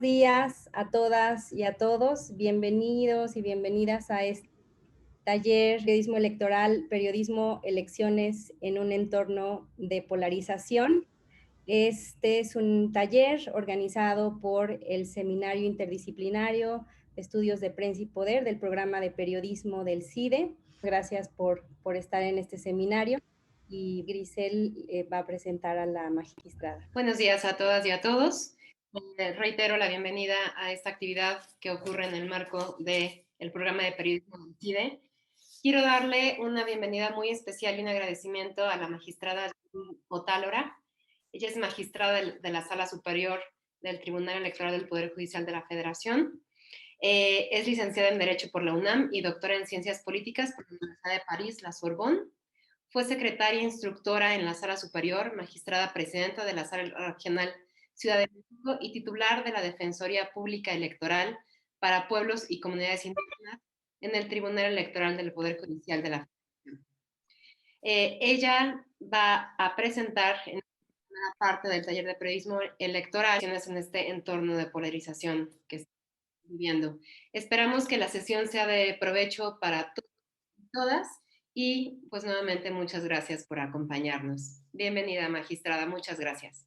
Días a todas y a todos. Bienvenidos y bienvenidas a este taller Periodismo Electoral, Periodismo, Elecciones en un entorno de polarización. Este es un taller organizado por el Seminario Interdisciplinario de Estudios de Prensa y Poder del programa de periodismo del CIDE. Gracias por estar en este seminario. Y Grisel va a presentar a la magistrada. Buenos días a todas y a todos. Reitero la bienvenida a esta actividad que ocurre en el marco del programa de periodismo del CIDE. Quiero darle una bienvenida muy especial y un agradecimiento a la magistrada Otálora. Ella es magistrada de la Sala Superior del Tribunal Electoral del Poder Judicial de la Federación. Es licenciada en Derecho por la UNAM y doctora en Ciencias Políticas por la Universidad de París, la Sorbonne. Fue secretaria e instructora en la Sala Superior, magistrada presidenta de la Sala Regional Ciudad de México y titular de la Defensoría Pública Electoral para Pueblos y Comunidades Indígenas en el Tribunal Electoral del Poder Judicial de la Federación. Ella va a presentar en la primera parte del taller de periodismo electoral en este entorno de polarización que estamos viviendo. Esperamos que la sesión sea de provecho para todos y todas. Y pues nuevamente muchas gracias por acompañarnos. Bienvenida, magistrada, muchas gracias.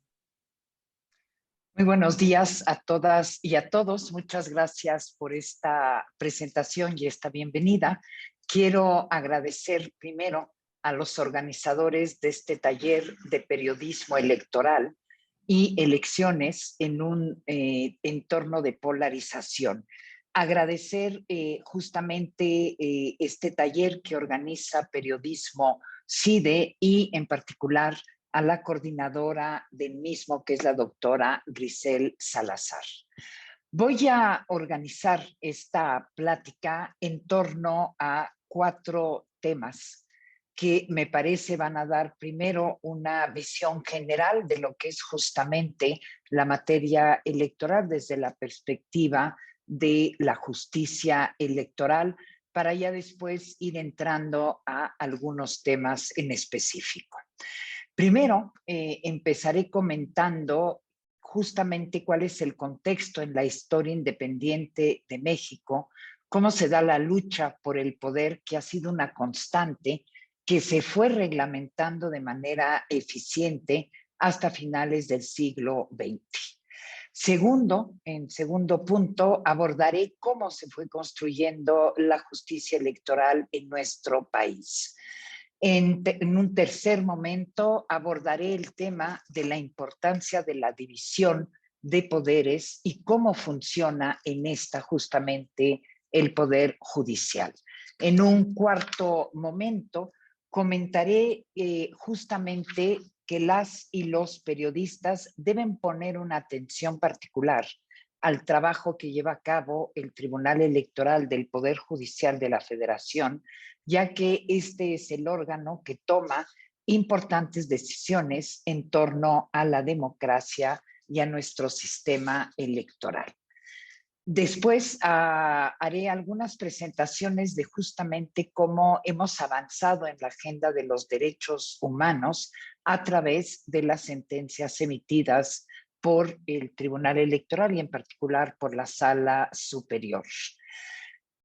Muy buenos días a todas y a todos. Muchas gracias por esta presentación y esta bienvenida. Quiero agradecer primero a los organizadores de este taller de periodismo electoral y elecciones en un entorno de polarización. Agradecer justamente este taller que organiza Periodismo CIDE y en particular a la coordinadora del mismo, que es la doctora Grisel Salazar. Voy a organizar esta plática en torno a 4 temas que me parece van a dar primero una visión general de lo que es justamente la materia electoral desde la perspectiva de la justicia electoral, para ya después ir entrando a algunos temas en específico. Primero, empezaré comentando justamente cuál es el contexto en la historia independiente de México, cómo se da la lucha por el poder, que ha sido una constante, que se fue reglamentando de manera eficiente hasta finales del siglo XX. Segundo, en segundo punto, abordaré cómo se fue construyendo la justicia electoral en nuestro país. En un tercer momento abordaré el tema de la importancia de la división de poderes y cómo funciona en esta justamente el poder judicial. En un cuarto momento comentaré justamente que las y los periodistas deben poner una atención particular al trabajo que lleva a cabo el Tribunal Electoral del Poder Judicial de la Federación, ya que este es el órgano que toma importantes decisiones en torno a la democracia y a nuestro sistema electoral. Después haré algunas presentaciones de justamente cómo hemos avanzado en la agenda de los derechos humanos a través de las sentencias emitidas por el Tribunal Electoral y en particular por la Sala Superior.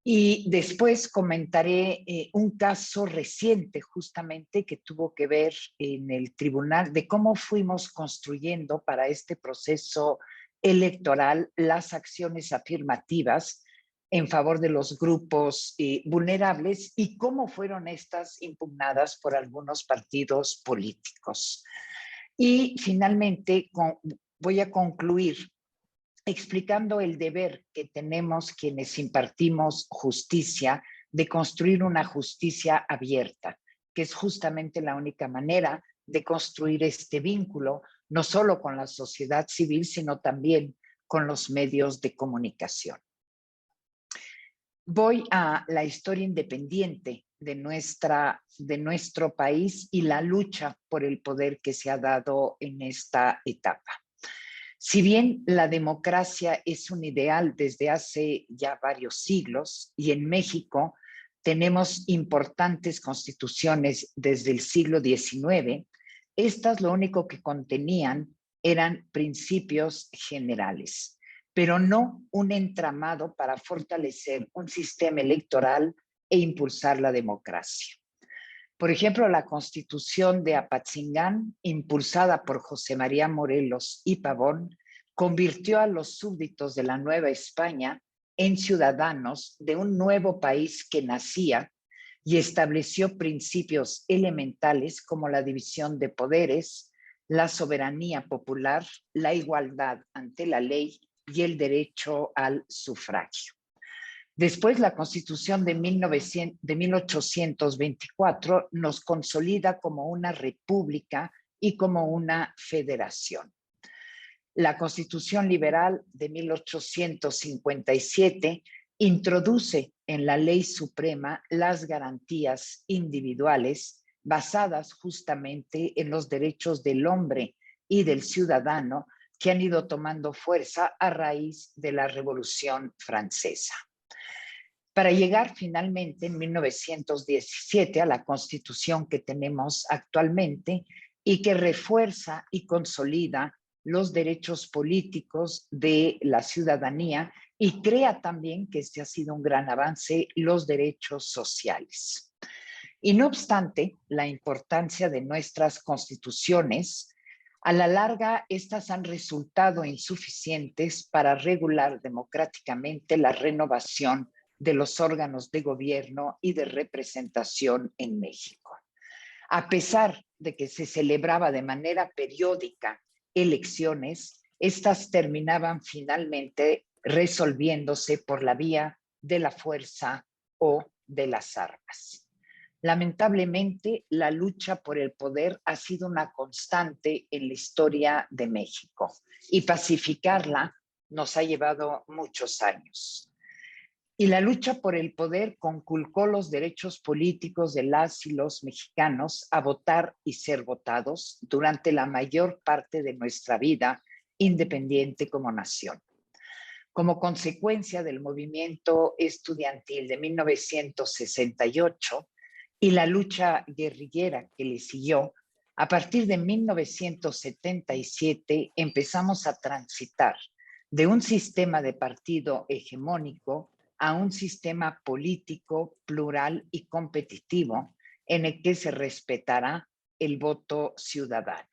Y después comentaré un caso reciente justamente que tuvo que ver en el tribunal de cómo fuimos construyendo para este proceso electoral las acciones afirmativas en favor de los grupos vulnerables y cómo fueron estas impugnadas por algunos partidos políticos. Y finalmente voy a concluir explicando el deber que tenemos quienes impartimos justicia de construir una justicia abierta, que es justamente la única manera de construir este vínculo, no solo con la sociedad civil, sino también con los medios de comunicación. Voy a la historia independiente de nuestro país y la lucha por el poder que se ha dado en esta etapa. Si bien la democracia es un ideal desde hace ya varios siglos y en México tenemos importantes constituciones desde el siglo XIX, estas lo único que contenían eran principios generales. pero no un entramado para fortalecer un sistema electoral e impulsar la democracia. Por ejemplo, la Constitución de Apatzingán, impulsada por José María Morelos y Pavón, convirtió a los súbditos de la Nueva España en ciudadanos de un nuevo país que nacía y estableció principios elementales como la división de poderes, la soberanía popular, la igualdad ante la ley y el derecho al sufragio. Después, la Constitución de 1824 nos consolida como una república y como una federación. La Constitución Liberal de 1857 introduce en la Ley Suprema las garantías individuales basadas justamente en los derechos del hombre y del ciudadano que han ido tomando fuerza a raíz de la Revolución Francesa. Para llegar finalmente en 1917 a la Constitución que tenemos actualmente y que refuerza y consolida los derechos políticos de la ciudadanía y crea también, que este ha sido un gran avance, los derechos sociales. Y no obstante la importancia de nuestras constituciones, a la larga estas han resultado insuficientes para regular democráticamente la renovación de los órganos de gobierno y de representación en México. A pesar de que se celebraba de manera periódica elecciones, estas terminaban finalmente resolviéndose por la vía de la fuerza o de las armas. Lamentablemente, la lucha por el poder ha sido una constante en la historia de México y pacificarla nos ha llevado muchos años. Y la lucha por el poder conculcó los derechos políticos de las y los mexicanos a votar y ser votados durante la mayor parte de nuestra vida independiente como nación. Como consecuencia del movimiento estudiantil de 1968 y la lucha guerrillera que le siguió, a partir de 1977 empezamos a transitar de un sistema de partido hegemónico a un sistema político plural y competitivo en el que se respetará el voto ciudadano.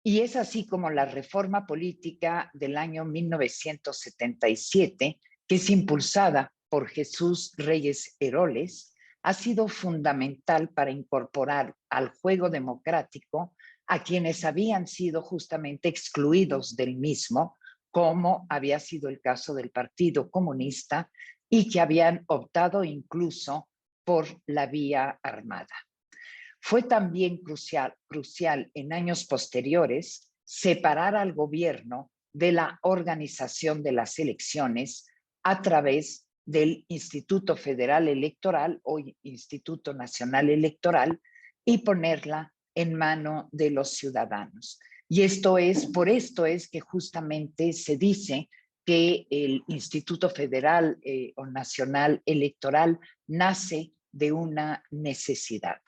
Y es así como la reforma política del año 1977, que es impulsada por Jesús Reyes Heroles, ha sido fundamental para incorporar al juego democrático a quienes habían sido justamente excluidos del mismo, como había sido el caso del Partido Comunista, y que habían optado incluso por la vía armada. Fue también crucial en años posteriores separar al gobierno de la organización de las elecciones a través del Instituto Federal Electoral o Instituto Nacional Electoral y ponerla en mano de los ciudadanos. Y por esto es que justamente se dice que el Instituto Federal o Nacional Electoral nace de una necesidad.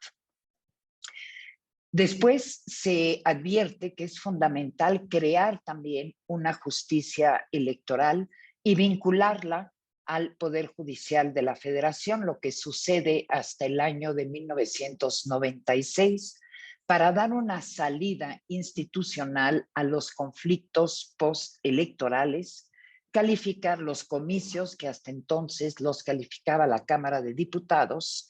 Después se advierte que es fundamental crear también una justicia electoral y vincularla al Poder Judicial de la Federación, lo que sucede hasta el año de 1996, para dar una salida institucional a los conflictos postelectorales, calificar los comicios, que hasta entonces los calificaba la Cámara de Diputados,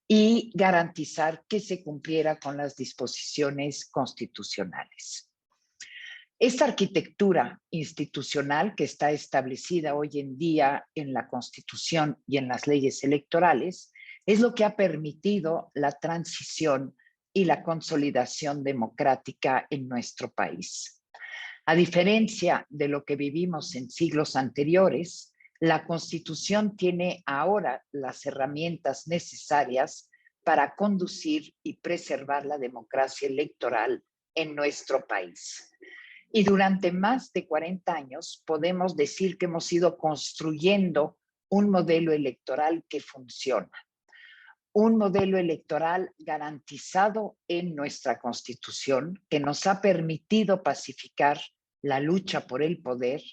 y garantizar que se cumpliera con las disposiciones constitucionales. Esta arquitectura institucional que está establecida hoy en día en la Constitución y en las leyes electorales es lo que ha permitido la transición y la consolidación democrática en nuestro país. A diferencia de lo que vivimos en siglos anteriores, la Constitución tiene ahora las herramientas necesarias para conducir y preservar la democracia electoral en nuestro país. Y durante más de 40 años podemos decir que hemos ido construyendo un modelo electoral que funciona. Un modelo electoral garantizado en nuestra Constitución que nos ha permitido pacificar la lucha por el poder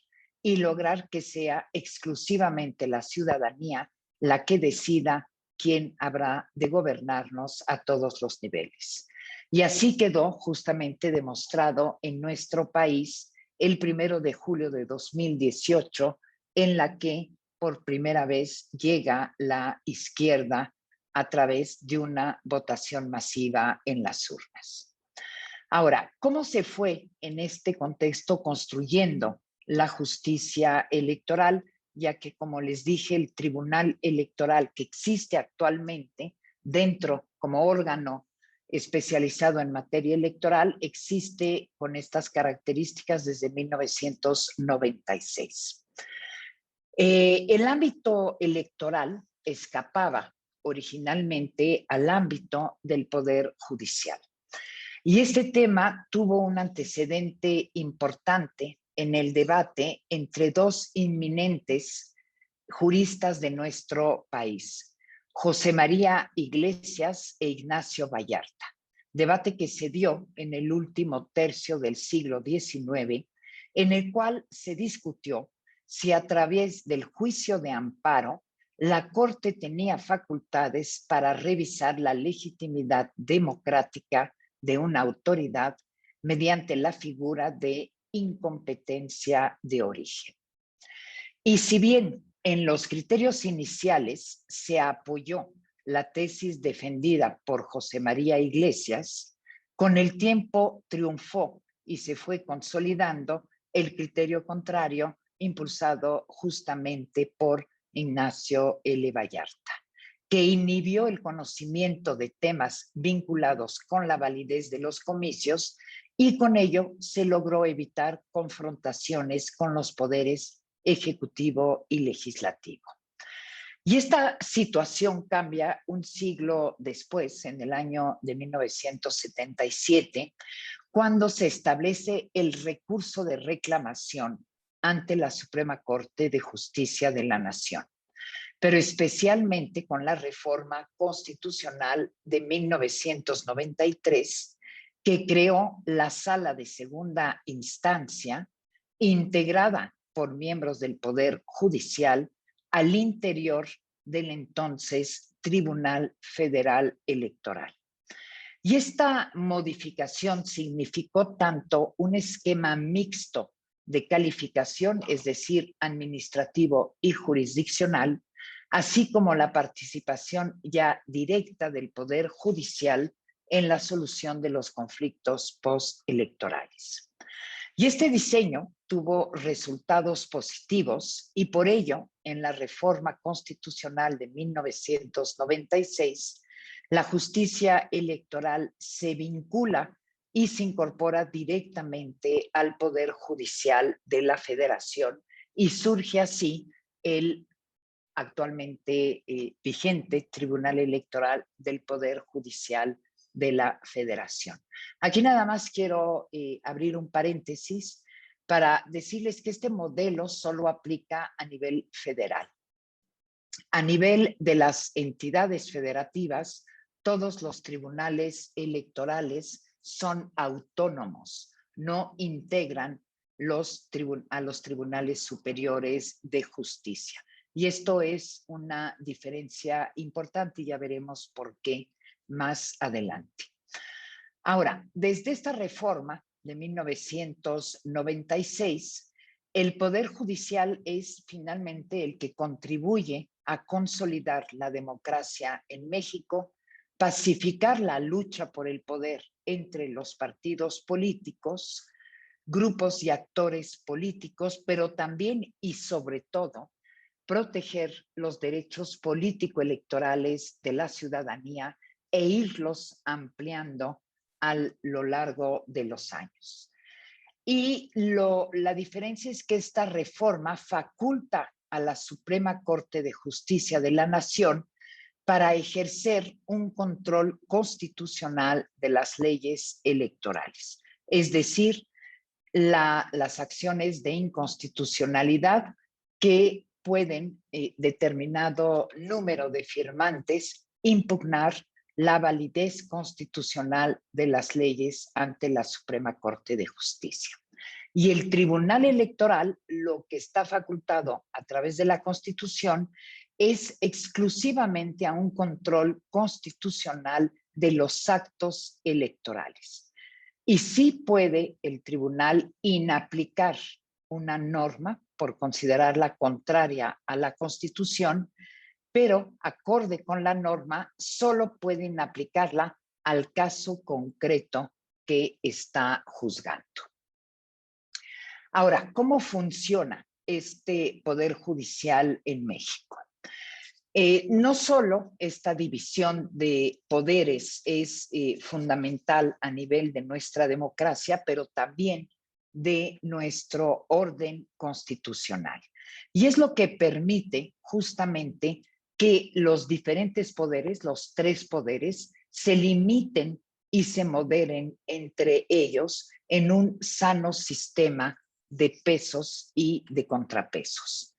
y lograr que sea exclusivamente la ciudadanía la que decida quién habrá de gobernarnos a todos los niveles. Y así quedó justamente demostrado en nuestro país el 1 de julio de 2018, en la que por primera vez llega la izquierda a través de una votación masiva en las urnas. Ahora, ¿cómo se fue en este contexto construyendo la justicia electoral? Ya que, como les dije, el Tribunal Electoral que existe actualmente dentro como órgano especializado en materia electoral existe con estas características desde 1996. El ámbito electoral escapaba originalmente al ámbito del Poder Judicial. Y este tema tuvo un antecedente importante en el debate entre dos inminentes juristas de nuestro país, José María Iglesias e Ignacio Vallarta. Debate que se dio en el último tercio del siglo XIX, en el cual se discutió si a través del juicio de amparo la Corte tenía facultades para revisar la legitimidad democrática de una autoridad mediante la figura de incompetencia de origen. Y si bien en los criterios iniciales se apoyó la tesis defendida por José María Iglesias, con el tiempo triunfó y se fue consolidando el criterio contrario impulsado justamente por Ignacio L. Vallarta, que inhibió el conocimiento de temas vinculados con la validez de los comicios y con ello se logró evitar confrontaciones con los poderes ejecutivo y legislativo. Y esta situación cambia un siglo después, en el año de 1977, cuando se establece el recurso de reclamación ante la Suprema Corte de Justicia de la Nación, pero especialmente con la reforma constitucional de 1993, que creó la Sala de Segunda Instancia, integrada por miembros del Poder Judicial al interior del entonces Tribunal Federal Electoral. Y esta modificación significó tanto un esquema mixto de calificación, es decir, administrativo y jurisdiccional, así como la participación ya directa del Poder Judicial en la solución de los conflictos postelectorales. Y este diseño tuvo resultados positivos y por ello, en la reforma constitucional de 1996, la justicia electoral se vincula y se incorpora directamente al Poder Judicial de la Federación y surge así el actualmente vigente Tribunal Electoral del Poder Judicial de la Federación. Aquí nada más quiero abrir un paréntesis para decirles que este modelo solo aplica a nivel federal. A nivel de las entidades federativas, todos los tribunales electorales son autónomos, no integran a los tribunales superiores de justicia. Y esto es una diferencia importante y ya veremos por qué más adelante. Ahora, desde esta reforma de 1996, el Poder Judicial es finalmente el que contribuye a consolidar la democracia en México, pacificar la lucha por el poder entre los partidos políticos, grupos y actores políticos, pero también y sobre todo, proteger los derechos político-electorales de la ciudadanía e irlos ampliando a lo largo de los años. Y la diferencia es que esta reforma faculta a la Suprema Corte de Justicia de la Nación para ejercer un control constitucional de las leyes electorales, es decir, las acciones de inconstitucionalidad que pueden, determinado número de firmantes, impugnar la validez constitucional de las leyes ante la Suprema Corte de Justicia. Y el Tribunal Electoral, lo que está facultado a través de la Constitución, es exclusivamente a un control constitucional de los actos electorales. Y sí puede el tribunal inaplicar una norma por considerarla contraria a la Constitución, pero acorde con la norma solo puede inaplicarla al caso concreto que está juzgando. Ahora, ¿cómo funciona este Poder Judicial en México? No solo esta división de poderes es fundamental a nivel de nuestra democracia, pero también de nuestro orden constitucional. Y es lo que permite justamente que los diferentes poderes, los tres poderes, se limiten y se moderen entre ellos en un sano sistema de pesos y de contrapesos.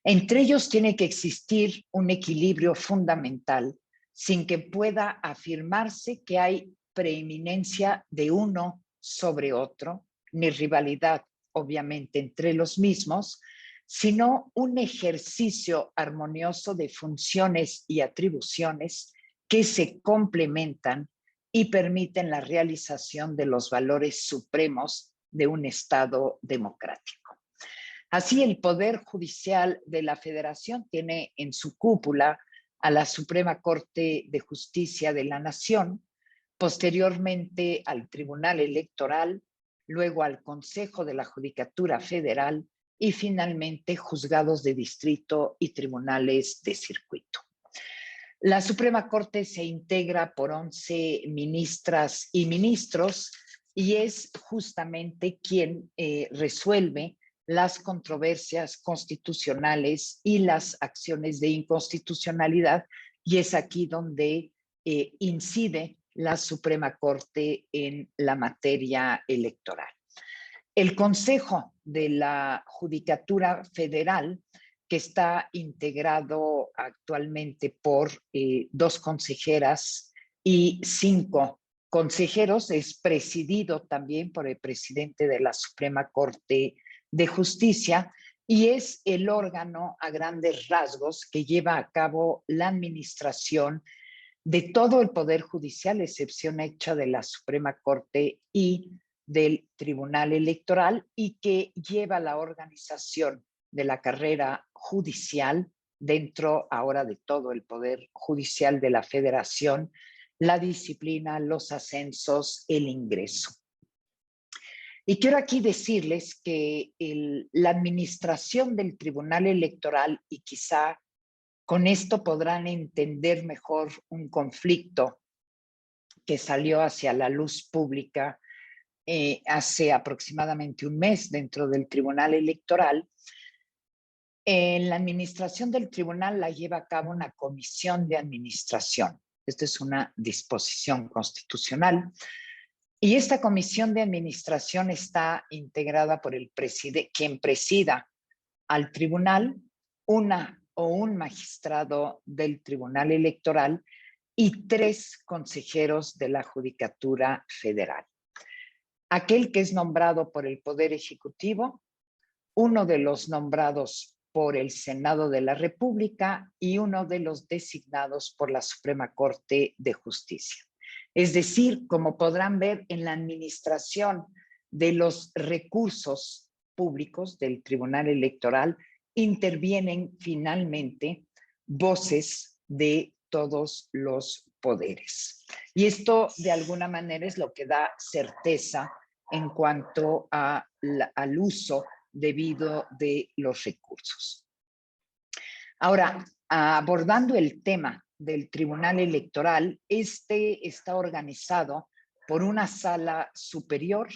Entre ellos tiene que existir un equilibrio fundamental sin que pueda afirmarse que hay preeminencia de uno sobre otro, ni rivalidad, obviamente, entre los mismos, sino un ejercicio armonioso de funciones y atribuciones que se complementan y permiten la realización de los valores supremos de un Estado democrático. Así, el Poder Judicial de la Federación tiene en su cúpula a la Suprema Corte de Justicia de la Nación, posteriormente al Tribunal Electoral, luego al Consejo de la Judicatura Federal y finalmente juzgados de distrito y tribunales de circuito. La Suprema Corte se integra por 11 ministras y ministros y es justamente quien resuelve las controversias constitucionales y las acciones de inconstitucionalidad, y es aquí donde incide la Suprema Corte en la materia electoral. El Consejo de la Judicatura Federal, que está integrado actualmente por 2 consejeras y 5 consejeros, es presidido también por el presidente de la Suprema Corte de Justicia y es el órgano a grandes rasgos que lleva a cabo la administración de todo el Poder Judicial, excepción hecha de la Suprema Corte y del Tribunal Electoral, y que lleva la organización de la carrera judicial dentro ahora de todo el Poder Judicial de la Federación, la disciplina, los ascensos, el ingreso. Y quiero aquí decirles que la administración del Tribunal Electoral, y quizá con esto podrán entender mejor un conflicto que salió hacia la luz pública hace aproximadamente un mes dentro del Tribunal Electoral. En la administración del tribunal la lleva a cabo una comisión de administración. Esta es una disposición constitucional. Y esta comisión de administración está integrada por quien presida al tribunal, una o un magistrado del Tribunal Electoral y 3 consejeros de la Judicatura Federal. Aquel que es nombrado por el Poder Ejecutivo, uno de los nombrados por el Senado de la República y uno de los designados por la Suprema Corte de Justicia. Es decir, como podrán ver, en la administración de los recursos públicos del Tribunal Electoral intervienen finalmente voces de todos los poderes. Y esto de alguna manera es lo que da certeza en cuanto al uso debido de los recursos. Ahora, abordando el tema del Tribunal Electoral, este está organizado por una sala superior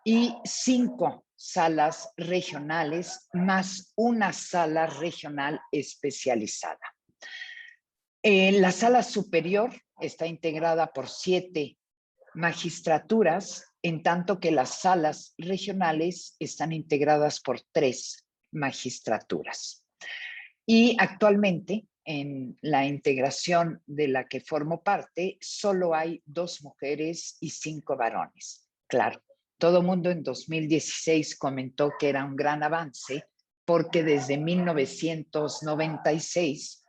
y 5 salas regionales más una sala regional especializada. La sala superior está integrada por 7 magistraturas, en tanto que las salas regionales están integradas por 3 magistraturas. Y actualmente, en la integración de la que formo parte, solo hay 2 mujeres y 5 varones. Claro, todo mundo en 2016 comentó que era un gran avance porque desde 1996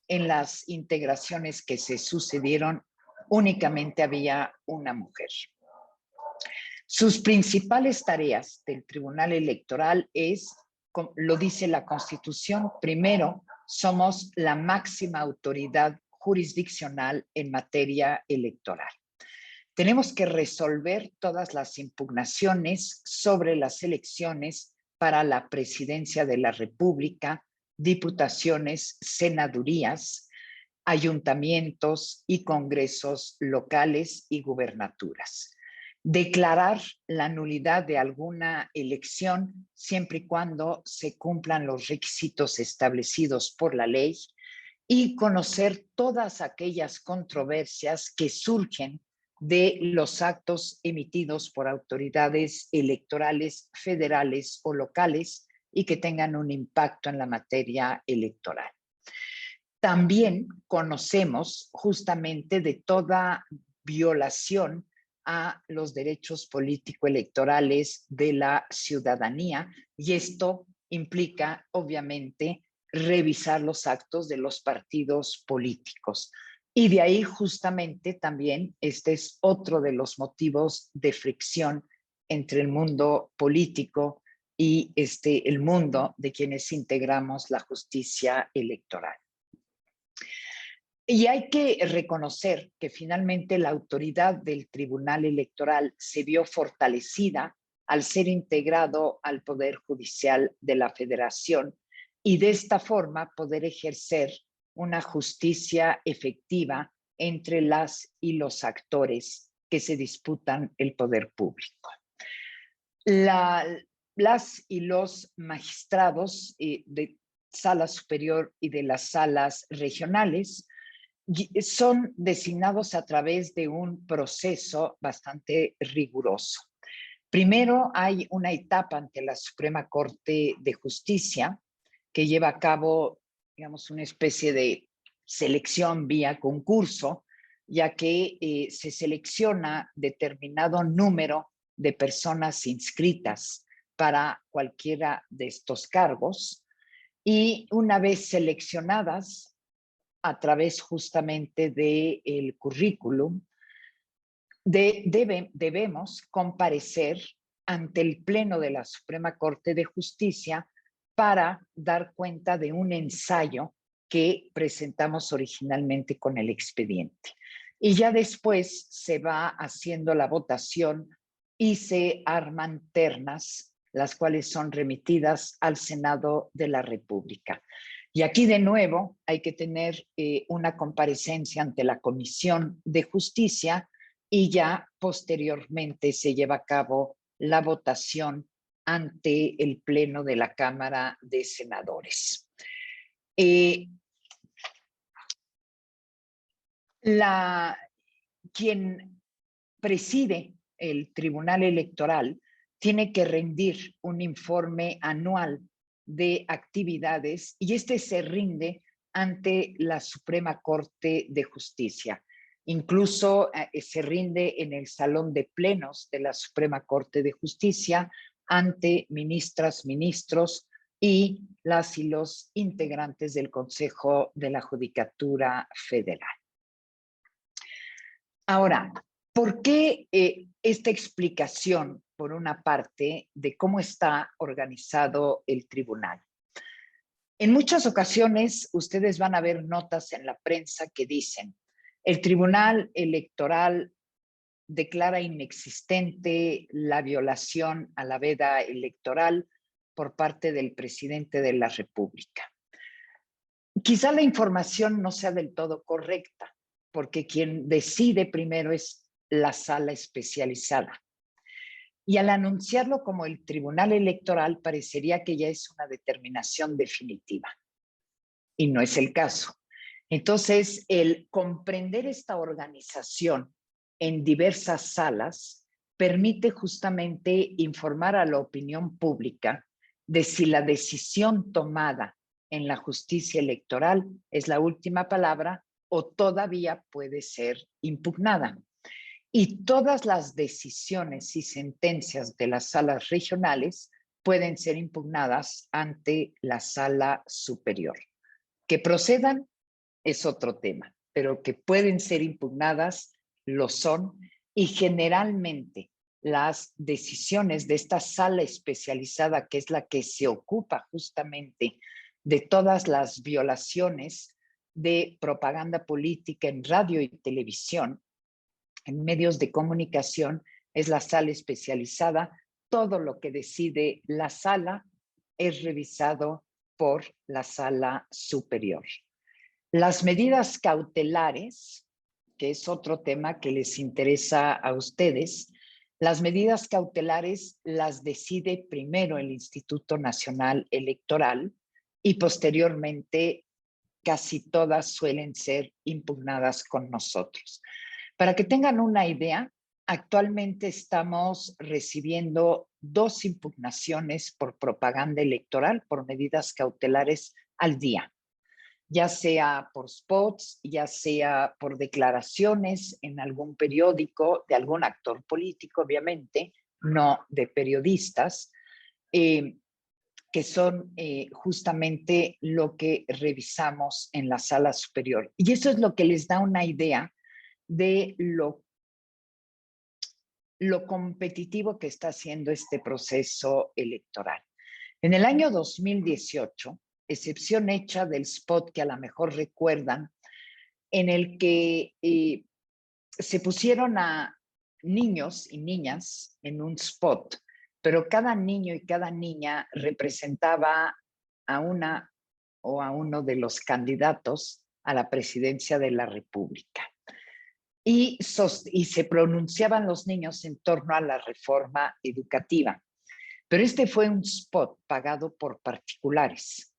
en las integraciones que se sucedieron únicamente había una mujer. Sus principales tareas del Tribunal Electoral es, lo dice la Constitución, primero, somos la máxima autoridad jurisdiccional en materia electoral. Tenemos que resolver todas las impugnaciones sobre las elecciones para la presidencia de la República, diputaciones, senadurías, ayuntamientos y congresos locales y gubernaturas. Declarar la nulidad de alguna elección siempre y cuando se cumplan los requisitos establecidos por la ley y conocer todas aquellas controversias que surgen de los actos emitidos por autoridades electorales federales o locales y que tengan un impacto en la materia electoral. También conocemos justamente de toda violación a los derechos político-electorales de la ciudadanía y esto implica, obviamente, revisar los actos de los partidos políticos. Y de ahí justamente también este es otro de los motivos de fricción entre el mundo político y el mundo de quienes integramos la justicia electoral. Y hay que reconocer que finalmente la autoridad del Tribunal Electoral se vio fortalecida al ser integrado al Poder Judicial de la Federación y de esta forma poder ejercer una justicia efectiva entre las y los actores que se disputan el poder público. Las y los magistrados de sala superior y de las salas regionales son designados a través de un proceso bastante riguroso. Primero hay una etapa ante la Suprema Corte de Justicia que lleva a cabo, digamos, una especie de selección vía concurso, ya que se selecciona determinado número de personas inscritas para cualquiera de estos cargos y una vez seleccionadas a través justamente del currículum, debemos comparecer ante el Pleno de la Suprema Corte de Justicia para dar cuenta de un ensayo que presentamos originalmente con el expediente. Y ya después se va haciendo la votación y se arman ternas, las cuales son remitidas al Senado de la República. Y aquí de nuevo hay que tener una comparecencia ante la Comisión de Justicia y ya posteriormente se lleva a cabo la votación ante el Pleno de la Cámara de Senadores. Quien preside el Tribunal Electoral tiene que rendir un informe anual de actividades y este se rinde ante la Suprema Corte de Justicia. Incluso se rinde en el Salón de Plenos de la Suprema Corte de Justicia ante ministras, ministros y las y los integrantes del Consejo de la Judicatura Federal. Ahora, ¿por qué esta explicación, por una parte, de cómo está organizado el tribunal? En muchas ocasiones ustedes van a ver notas en la prensa que dicen el Tribunal Electoral declara inexistente la violación a la veda electoral por parte del presidente de la República. Quizá la información no sea del todo correcta, porque quien decide primero es la sala especializada. Y al anunciarlo como el Tribunal Electoral parecería que ya es una determinación definitiva. Y no es el caso. Entonces, el comprender esta organización en diversas salas permite justamente informar a la opinión pública de si la decisión tomada en la justicia electoral es la última palabra o todavía puede ser impugnada. y todas las decisiones y sentencias de las salas regionales pueden ser impugnadas ante la sala superior. Que procedan es otro tema, pero que pueden ser impugnadas lo son, y generalmente las decisiones de esta sala especializada, que es la que se ocupa justamente de todas las violaciones de propaganda política en radio y televisión, en medios de comunicación, es la sala especializada. Todo lo que decide la sala es revisado por la sala superior. Las medidas cautelares, que es otro tema que les interesa a ustedes, las medidas cautelares las decide primero el Instituto Nacional Electoral y posteriormente casi todas suelen ser impugnadas con nosotros. Para que tengan una idea, actualmente estamos recibiendo 2 impugnaciones por propaganda electoral, por medidas cautelares al día, ya sea por spots, ya sea por declaraciones en algún periódico de algún actor político, obviamente, no de periodistas, que son justamente lo que revisamos en la sala superior. Y eso es lo que les da una idea de lo competitivo que está haciendo este proceso electoral. En el año 2018, excepción hecha del spot que a lo mejor recuerdan, en el que se pusieron a niños y niñas en un spot, pero cada niño y cada niña representaba a una o a uno de los candidatos a la presidencia de la República. Y se pronunciaban los niños en torno a la reforma educativa. Pero este fue un spot pagado por particulares.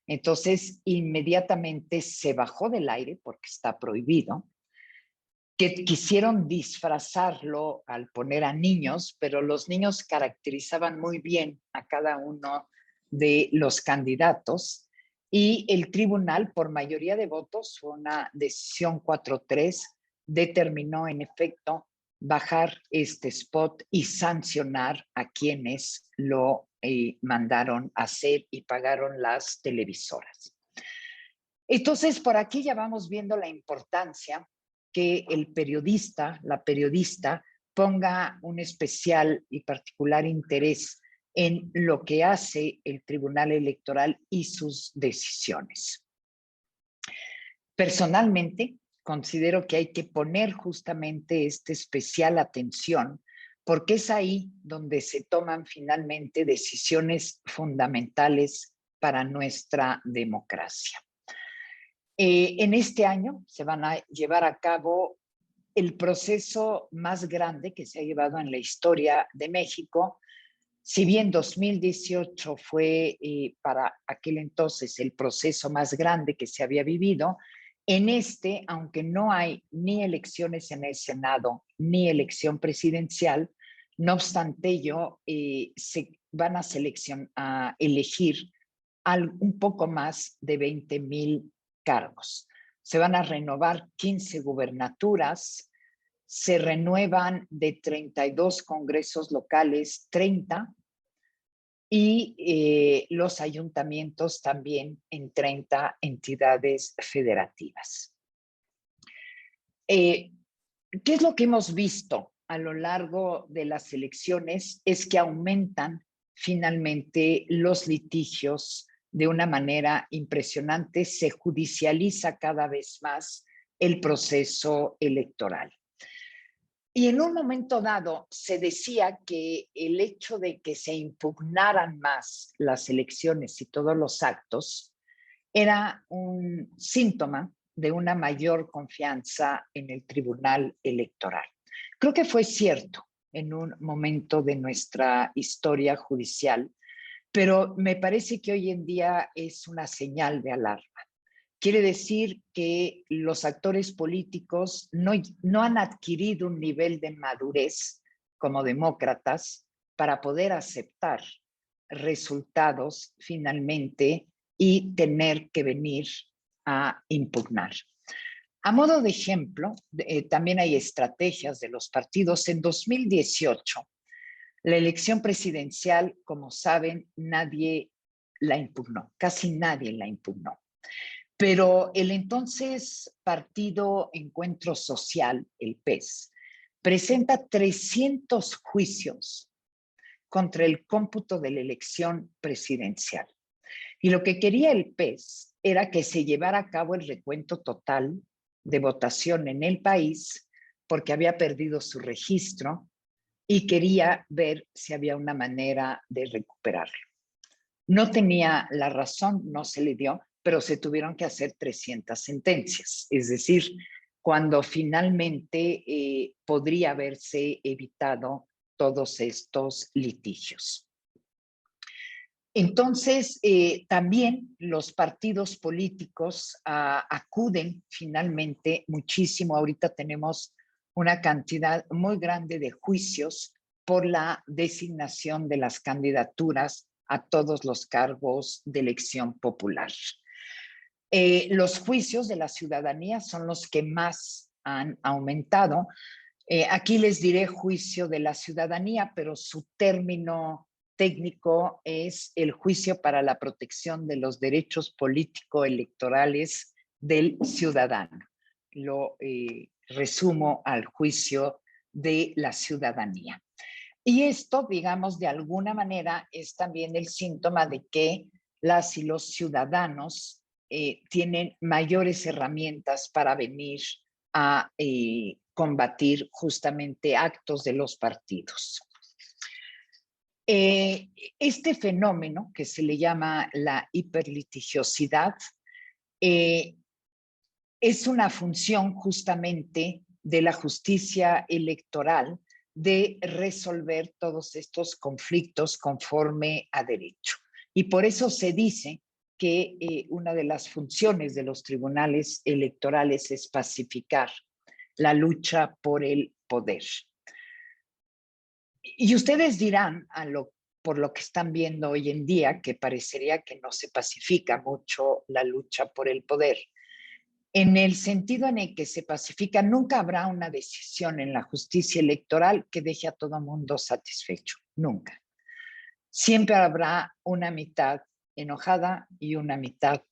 Entonces, inmediatamente se bajó del aire porque está prohibido, que quisieron disfrazarlo al poner a niños, pero los niños caracterizaban muy bien a cada uno de los candidatos y el tribunal, por mayoría de votos, una decisión 4-3, determinó en efecto bajar este spot y sancionar a quienes lo mandaron a hacer y pagaron las televisoras. Entonces, por aquí ya vamos viendo la importancia que el periodista, la periodista, ponga un especial y particular interés en lo que hace el Tribunal Electoral y sus decisiones. Personalmente, considero que hay que poner justamente esta especial atención porque es ahí donde se toman finalmente decisiones fundamentales para nuestra democracia. En este año se van a llevar a cabo el proceso más grande que se ha llevado en la historia de México. Si bien 2018 fue para aquel entonces el proceso más grande que se había vivido, en aunque no hay ni elecciones en el Senado ni elección presidencial, no obstante ello, se van a elegir un poco más de 20,000 cargos. Se van a renovar 15 gubernaturas, se renuevan de 32 congresos locales, 30, y los ayuntamientos también en 30 entidades federativas. ¿Qué es lo que hemos visto a lo largo de las elecciones? Es que aumentan finalmente los litigios de una manera impresionante, se judicializa cada vez más el proceso electoral. Y en un momento dado se decía que el hecho de que se impugnaran más las elecciones y todos los actos era un síntoma de una mayor confianza en el Tribunal Electoral. Creo que fue cierto en un momento de nuestra historia judicial, pero me parece que hoy en día es una señal de alarma. Quiere decir que los actores políticos no han adquirido un nivel de madurez como demócratas para poder aceptar resultados finalmente y tener que venir a impugnar. A modo de ejemplo, también hay estrategias de los partidos. En 2018, la elección presidencial, como saben, nadie la impugnó, casi nadie la impugnó. Pero el entonces Partido Encuentro Social, el PES, presenta 300 juicios contra el cómputo de la elección presidencial. Y lo que quería el PES era que se llevara a cabo el recuento total de votación en el país porque había perdido su registro y quería ver si había una manera de recuperarlo. No tenía la razón, no se le dio, pero se tuvieron que hacer 300 sentencias. Es decir, cuando finalmente podría haberse evitado todos estos litigios. Entonces, también los partidos políticos acuden finalmente muchísimo. Ahorita tenemos una cantidad muy grande de juicios por la designación de las candidaturas a todos los cargos de elección popular. Los juicios de la ciudadanía son los que más han aumentado. Aquí les diré juicio de la ciudadanía, pero su término técnico es el juicio para la protección de los derechos político-electorales del ciudadano. Lo resumo al juicio de la ciudadanía. Y esto, digamos, de alguna manera es también el síntoma de que las y los ciudadanos tienen mayores herramientas para venir a combatir justamente actos de los partidos. Este fenómeno que se le llama la hiperlitigiosidad es una función justamente de la justicia electoral de resolver todos estos conflictos conforme a derecho. Y por eso se dice que una de las funciones de los tribunales electorales es pacificar la lucha por el poder. Y ustedes dirán, por lo que están viendo hoy en día, que parecería que no se pacifica mucho la lucha por el poder. En el sentido en el que se pacifica, nunca habrá una decisión en la justicia electoral que deje a todo mundo satisfecho, nunca. Siempre habrá una mitad enojada y una mitad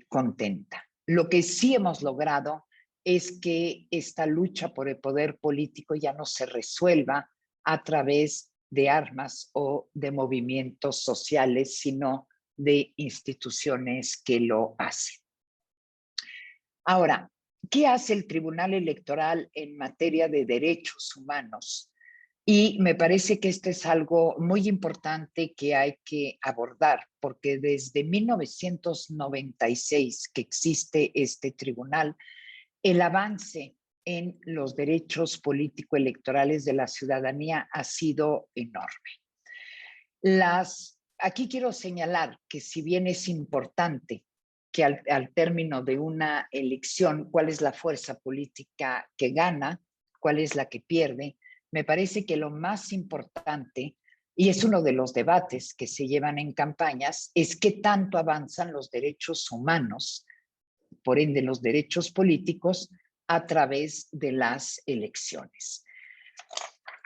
contenta. Lo que sí hemos logrado es que esta lucha por el poder político ya no se resuelva a través de armas o de movimientos sociales, sino de instituciones que lo hacen. Ahora, ¿qué hace el Tribunal Electoral en materia de derechos humanos? Y me parece que esto es algo muy importante que hay que abordar, porque desde 1996 que existe este tribunal, el avance en los derechos político-electorales de la ciudadanía ha sido enorme. Aquí quiero señalar que si bien es importante que al término de una elección, cuál es la fuerza política que gana, cuál es la que pierde, me parece que lo más importante, y es uno de los debates que se llevan en campañas, es qué tanto avanzan los derechos humanos, por ende los derechos políticos, a través de las elecciones.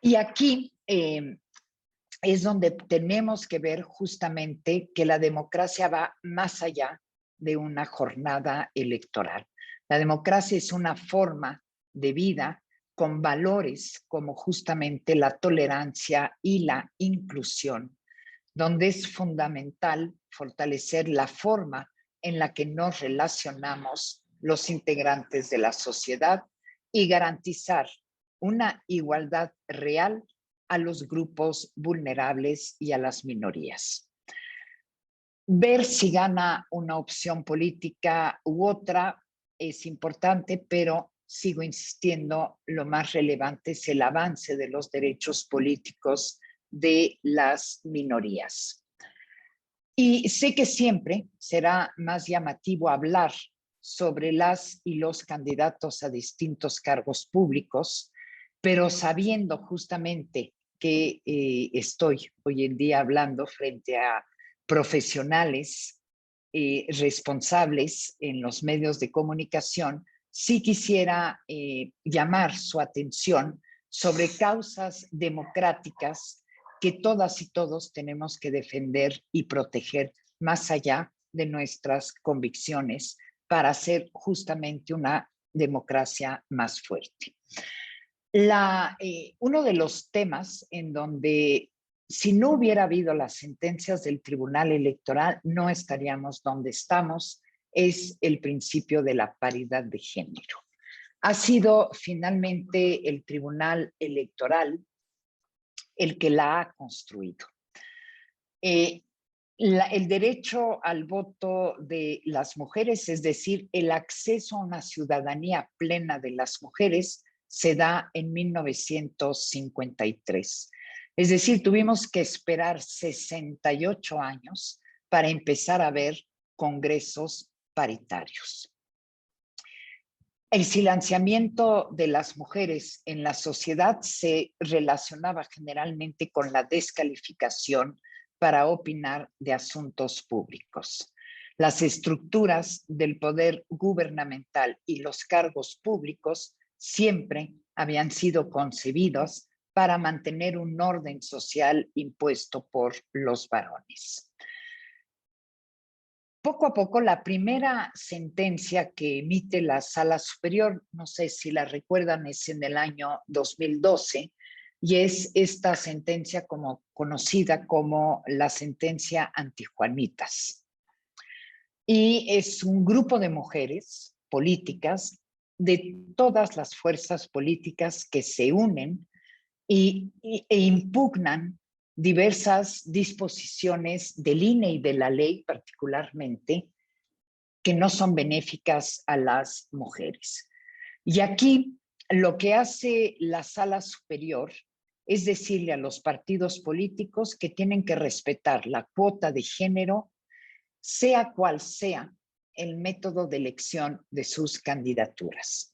Y aquí es donde tenemos que ver justamente que la democracia va más allá de una jornada electoral. La democracia es una forma de vida con valores como justamente la tolerancia y la inclusión, donde es fundamental fortalecer la forma en la que nos relacionamos los integrantes de la sociedad y garantizar una igualdad real a los grupos vulnerables y a las minorías. Ver si gana una opción política u otra es importante, pero sigo insistiendo, lo más relevante es el avance de los derechos políticos de las minorías. Y sé que siempre será más llamativo hablar sobre las y los candidatos a distintos cargos públicos, pero sabiendo justamente que estoy hoy en día hablando frente a profesionales responsables en los medios de comunicación, sí quisiera llamar su atención sobre causas democráticas que todas y todos tenemos que defender y proteger más allá de nuestras convicciones para hacer justamente una democracia más fuerte. Uno de los temas en donde si no hubiera habido las sentencias del Tribunal Electoral no estaríamos donde estamos es el principio de la paridad de género. Ha sido finalmente el Tribunal Electoral el que la ha construido. El derecho al voto de las mujeres, es decir, el acceso a una ciudadanía plena de las mujeres, se da en 1953. Es decir, tuvimos que esperar 68 años para empezar a ver congresos paritarios. El silenciamiento de las mujeres en la sociedad se relacionaba generalmente con la descalificación para opinar de asuntos públicos. Las estructuras del poder gubernamental y los cargos públicos siempre habían sido concebidos para mantener un orden social impuesto por los varones. Poco a poco, la primera sentencia que emite la Sala Superior, no sé si la recuerdan, es en el año 2012, y es esta sentencia conocida como la sentencia antijuanitas. Y es un grupo de mujeres políticas de todas las fuerzas políticas que se unen e impugnan diversas disposiciones del INE y de la ley particularmente que no son benéficas a las mujeres. Y aquí lo que hace la Sala Superior es decirle a los partidos políticos que tienen que respetar la cuota de género, sea cual sea el método de elección de sus candidaturas.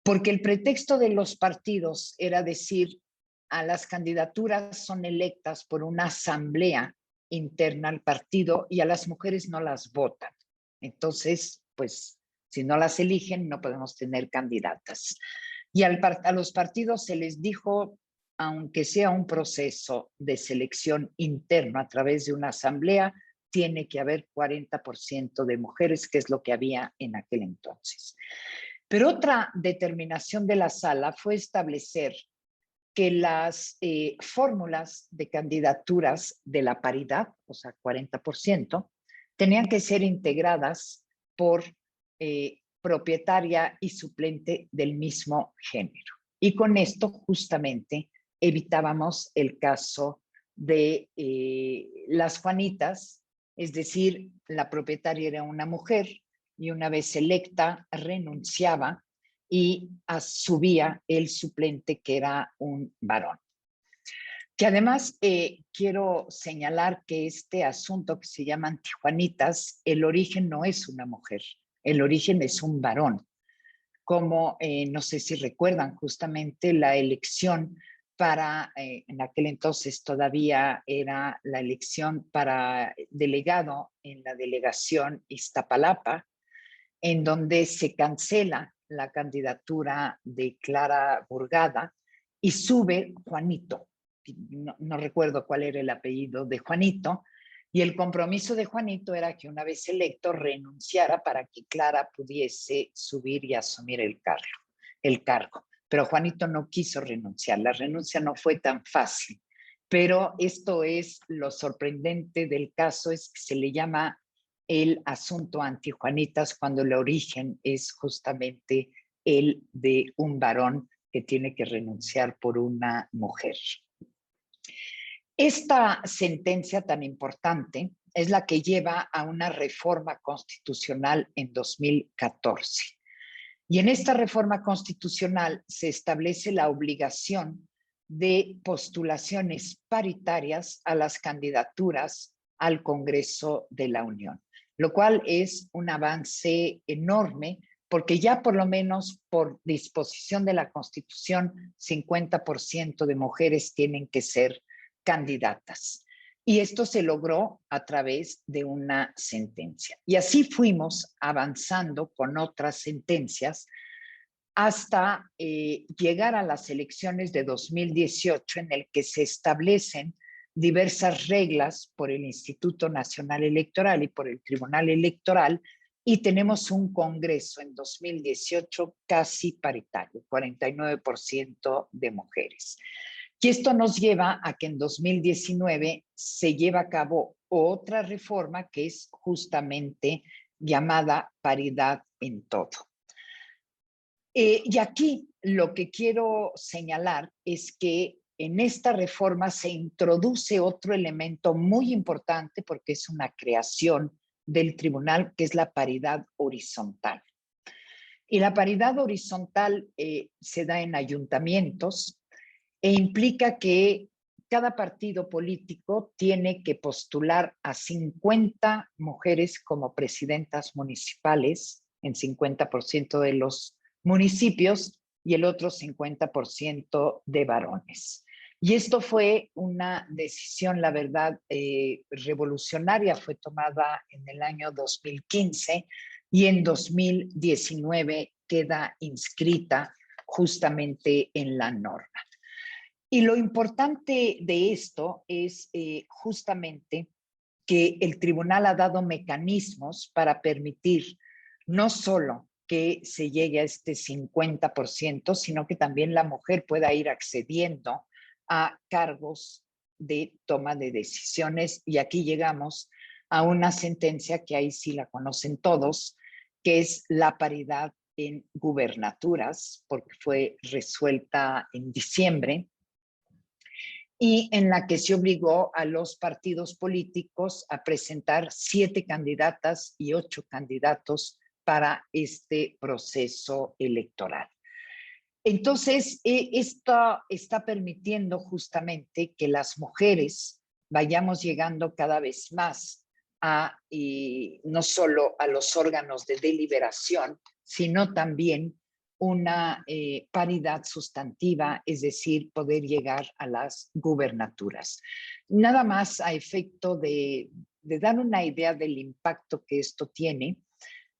Porque el pretexto de los partidos era decir, a las candidaturas son electas por una asamblea interna al partido y a las mujeres no las votan. Entonces, pues, si no las eligen, no podemos tener candidatas. Y a los partidos se les dijo, aunque sea un proceso de selección interno a través de una asamblea, tiene que haber 40% de mujeres, que es lo que había en aquel entonces. Pero otra determinación de la sala fue establecer que las fórmulas de candidaturas de la paridad, o sea, 40%, tenían que ser integradas por propietaria y suplente del mismo género. Y con esto justamente evitábamos el caso de las Juanitas, es decir, la propietaria era una mujer y una vez electa renunciaba y subía el suplente, que era un varón. Que además quiero señalar que este asunto que se llama antijuanitas, el origen no es una mujer, el origen es un varón. Como no sé si recuerdan justamente la elección para, en aquel entonces todavía era la elección para delegado en la delegación Iztapalapa, en donde se cancela la candidatura de Clara Burgada y sube Juanito. No recuerdo cuál era el apellido de Juanito, y el compromiso de Juanito era que una vez electo renunciara para que Clara pudiese subir y asumir el cargo. Pero Juanito no quiso renunciar, la renuncia no fue tan fácil. Pero esto es lo sorprendente del caso, es que se le llama el asunto antijuanitas cuando el origen es justamente el de un varón que tiene que renunciar por una mujer. Esta sentencia tan importante es la que lleva a una reforma constitucional en 2014. Y en esta reforma constitucional se establece la obligación de postulaciones paritarias a las candidaturas al Congreso de la Unión, lo cual es un avance enorme porque ya por lo menos por disposición de la Constitución, 50% de mujeres tienen que ser candidatas. Y esto se logró a través de una sentencia. Y así fuimos avanzando con otras sentencias hasta llegar a las elecciones de 2018, en el que se establecen diversas reglas por el Instituto Nacional Electoral y por el Tribunal Electoral, y tenemos un Congreso en 2018 casi paritario, 49% de mujeres. Y esto nos lleva a que en 2019 se lleva a cabo otra reforma que es justamente llamada paridad en todo. Y aquí lo que quiero señalar es que en esta reforma se introduce otro elemento muy importante porque es una creación del tribunal, que es la paridad horizontal. Y la paridad horizontal se da en ayuntamientos e implica que cada partido político tiene que postular a 50 mujeres como presidentas municipales en 50% de los municipios y el otro 50% de varones. Y esto fue una decisión, la verdad, revolucionaria. Fue tomada en el año 2015 y en 2019 queda inscrita justamente en la norma. Y lo importante de esto es justamente que el tribunal ha dado mecanismos para permitir no solo que se llegue a este 50%, sino que también la mujer pueda ir accediendo a cargos de toma de decisiones. Y aquí llegamos a una sentencia que ahí sí la conocen todos, que es la paridad en gubernaturas, porque fue resuelta en diciembre, y en la que se obligó a los partidos políticos a presentar 7 candidatas y 8 candidatos para este proceso electoral. Entonces, esto está permitiendo justamente que las mujeres vayamos llegando cada vez más a no solo a los órganos de deliberación, sino también una paridad sustantiva, es decir, poder llegar a las gubernaturas. Nada más a efecto de dar una idea del impacto que esto tiene.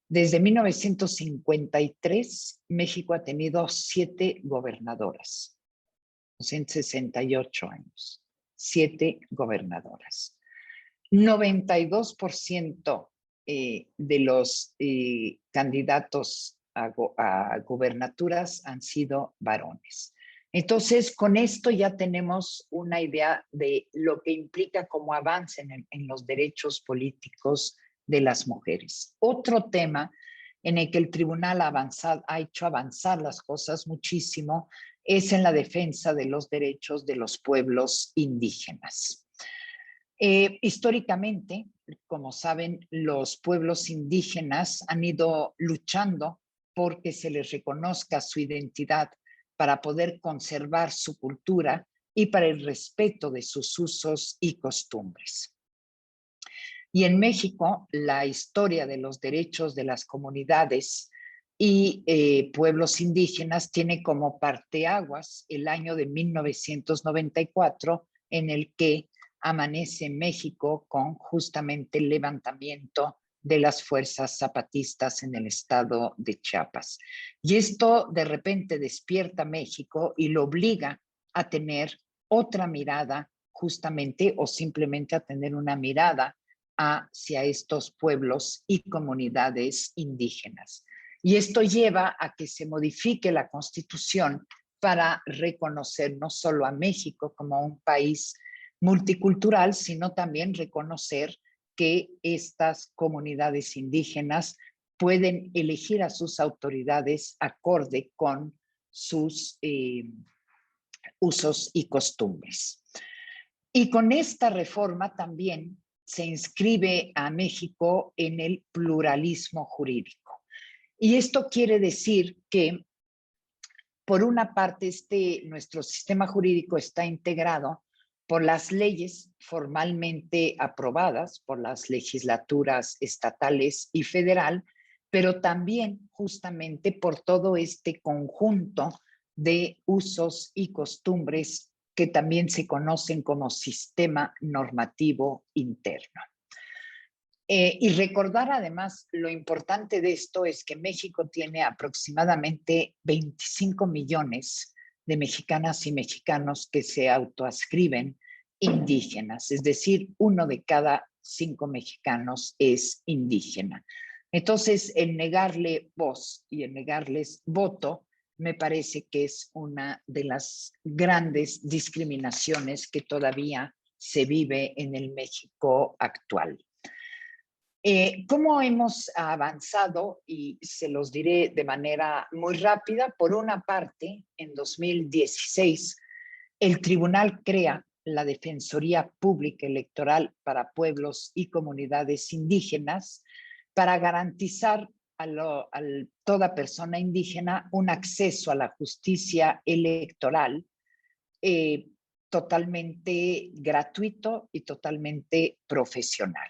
Desde 1953, México ha tenido 7 gobernadoras, en 68 años, 7 gobernadoras. 92% de los candidatos a gubernaturas han sido varones. Entonces, con esto ya tenemos una idea de lo que implica como avance en los derechos políticos de las mujeres. Otro tema en el que el tribunal ha hecho avanzar las cosas muchísimo es en la defensa de los derechos de los pueblos indígenas. Históricamente, como saben, los pueblos indígenas han ido luchando porque se les reconozca su identidad para poder conservar su cultura y para el respeto de sus usos y costumbres. Y en México, la historia de los derechos de las comunidades y pueblos indígenas tiene como parteaguas el año de 1994, en el que amanece México con justamente el levantamiento de las fuerzas zapatistas en el estado de Chiapas. Y esto de repente despierta a México y lo obliga a tener otra mirada justamente, o simplemente a tener una mirada hacia estos pueblos y comunidades indígenas. Y esto lleva a que se modifique la Constitución para reconocer no solo a México como un país multicultural, sino también reconocer que estas comunidades indígenas pueden elegir a sus autoridades acorde con sus usos y costumbres. Y con esta reforma también se inscribe a México en el pluralismo jurídico. Y esto quiere decir que, por una parte, nuestro sistema jurídico está integrado por las leyes formalmente aprobadas por las legislaturas estatales y federal, pero también justamente por todo este conjunto de usos y costumbres que también se conocen como sistema normativo interno. Y recordar además lo importante de esto es que México tiene aproximadamente 25 millones de mexicanas y mexicanos que se autoascriben indígenas, es decir, 1 de cada 5 mexicanos es indígena. Entonces, el negarle voz y el negarles voto me parece que es una de las grandes discriminaciones que todavía se vive en el México actual. ¿Cómo hemos avanzado? Y se los diré de manera muy rápida. Por una parte, en 2016, el tribunal crea la Defensoría Pública Electoral para Pueblos y Comunidades Indígenas para garantizar a toda persona indígena un acceso a la justicia electoral totalmente gratuito y totalmente profesional.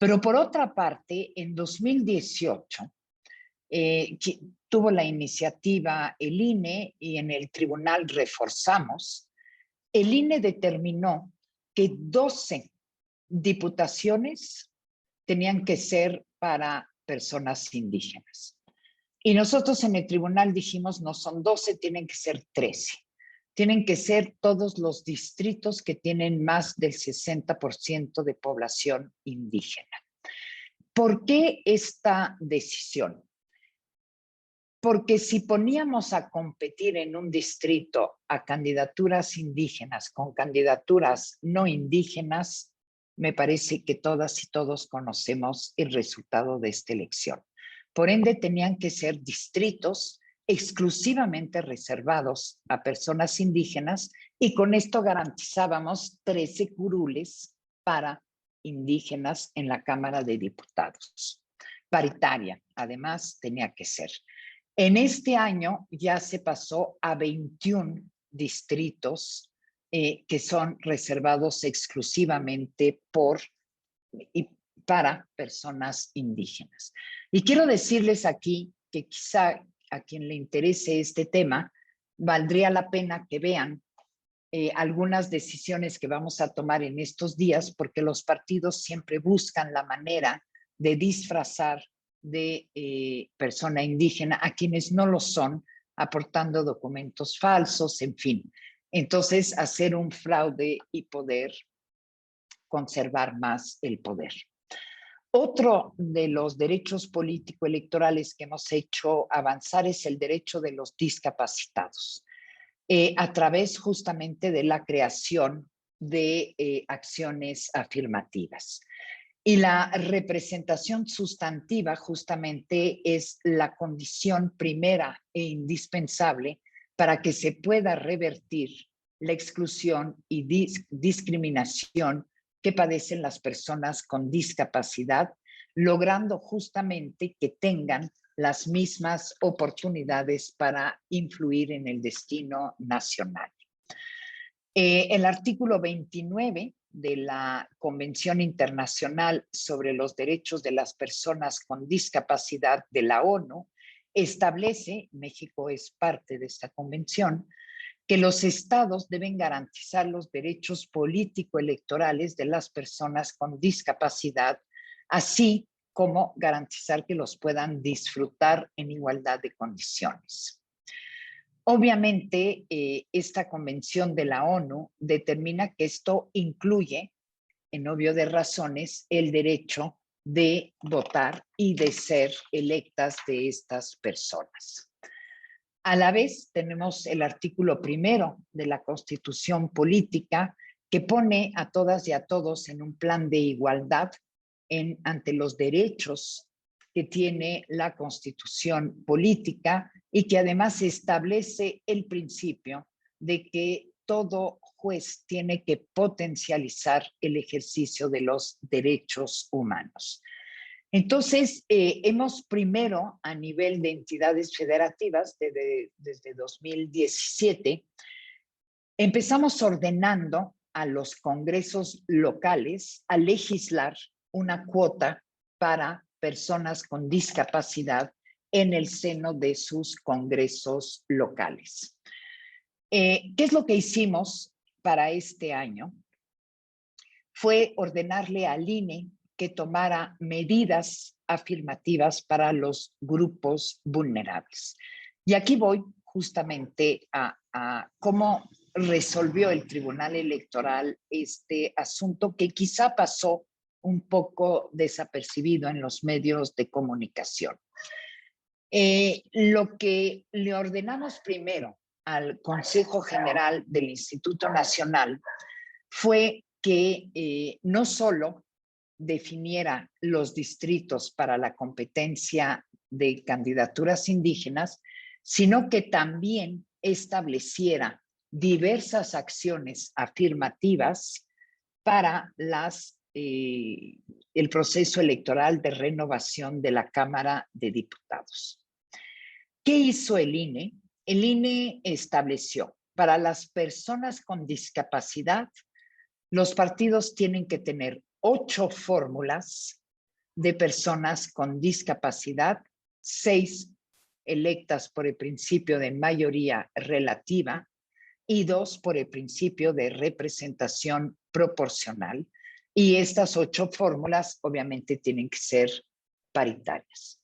Pero por otra parte, en 2018, tuvo la iniciativa el INE y en el tribunal reforzamos. El INE determinó que 12 diputaciones tenían que ser para personas indígenas. Y nosotros en el tribunal dijimos, no son 12, tienen que ser 13. Tienen que ser todos los distritos que tienen más del 60% de población indígena. ¿Por qué esta decisión? Porque si poníamos a competir en un distrito a candidaturas indígenas con candidaturas no indígenas, me parece que todas y todos conocemos el resultado de esta elección. Por ende, tenían que ser distritos exclusivamente reservados a personas indígenas y con esto garantizábamos 13 curules para indígenas en la Cámara de Diputados. Paritaria, además, tenía que ser. En este año ya se pasó a 21 distritos que son reservados exclusivamente por y para personas indígenas. Y quiero decirles aquí que quizá a quien le interese este tema, valdría la pena que vean algunas decisiones que vamos a tomar en estos días, porque los partidos siempre buscan la manera de disfrazar de persona indígena a quienes no lo son, aportando documentos falsos, en fin. Entonces, hacer un fraude y poder conservar más el poder. Otro de los derechos político-electorales que hemos hecho avanzar es el derecho de los discapacitados, a través justamente de la creación de acciones afirmativas. Y la representación sustantiva justamente es la condición primera e indispensable para que se pueda revertir la exclusión y discriminación que padecen las personas con discapacidad, logrando justamente que tengan las mismas oportunidades para influir en el destino nacional. El artículo 29 de la Convención Internacional sobre los Derechos de las Personas con Discapacidad de la ONU establece, México es parte de esta convención, que los estados deben garantizar los derechos político-electorales de las personas con discapacidad, así como garantizar que los puedan disfrutar en igualdad de condiciones. Obviamente, esta convención de la ONU determina que esto incluye, en obvio de razones, el derecho de votar y de ser electas de estas personas. A la vez, tenemos el artículo 1 de la Constitución Política que pone a todas y a todos en un plan de igualdad ante los derechos que tiene la Constitución Política y que además establece el principio de que todo juez tiene que potencializar el ejercicio de los derechos humanos. Entonces, hemos primero, a nivel de entidades federativas, desde 2017, empezamos ordenando a los congresos locales a legislar una cuota para personas con discapacidad en el seno de sus congresos locales. ¿Qué es lo que hicimos para este año fue ordenarle al INE que tomara medidas afirmativas para los grupos vulnerables. Y aquí voy justamente a cómo resolvió el Tribunal Electoral este asunto que quizá pasó un poco desapercibido en los medios de comunicación. Lo que le ordenamos primero al Consejo General del Instituto Nacional fue que no solo definiera los distritos para la competencia de candidaturas indígenas, sino que también estableciera diversas acciones afirmativas para el proceso electoral de renovación de la Cámara de Diputados. ¿Qué hizo el INE? El INE estableció para las personas con discapacidad, los partidos tienen que tener 8 fórmulas de personas con discapacidad, 6 electas por el principio de mayoría relativa y 2 por el principio de representación proporcional. Y estas 8 fórmulas obviamente tienen que ser paritarias.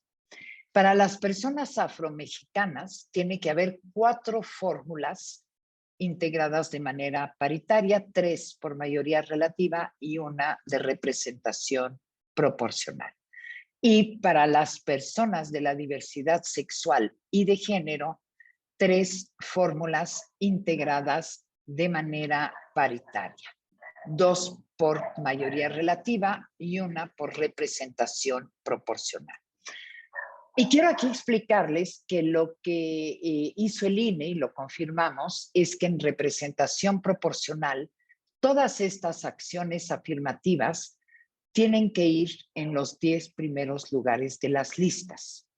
Para las personas afromexicanas tiene que haber 4 fórmulas integradas de manera paritaria, 3 por mayoría relativa y 1 de representación proporcional. Y para las personas de la diversidad sexual y de género, 3 fórmulas integradas de manera paritaria, 2 por mayoría relativa y 1 por representación proporcional. Y quiero aquí explicarles que lo que hizo el INE, y lo confirmamos, es que en representación proporcional, todas estas acciones afirmativas tienen que ir en los 10 primeros lugares de las listas.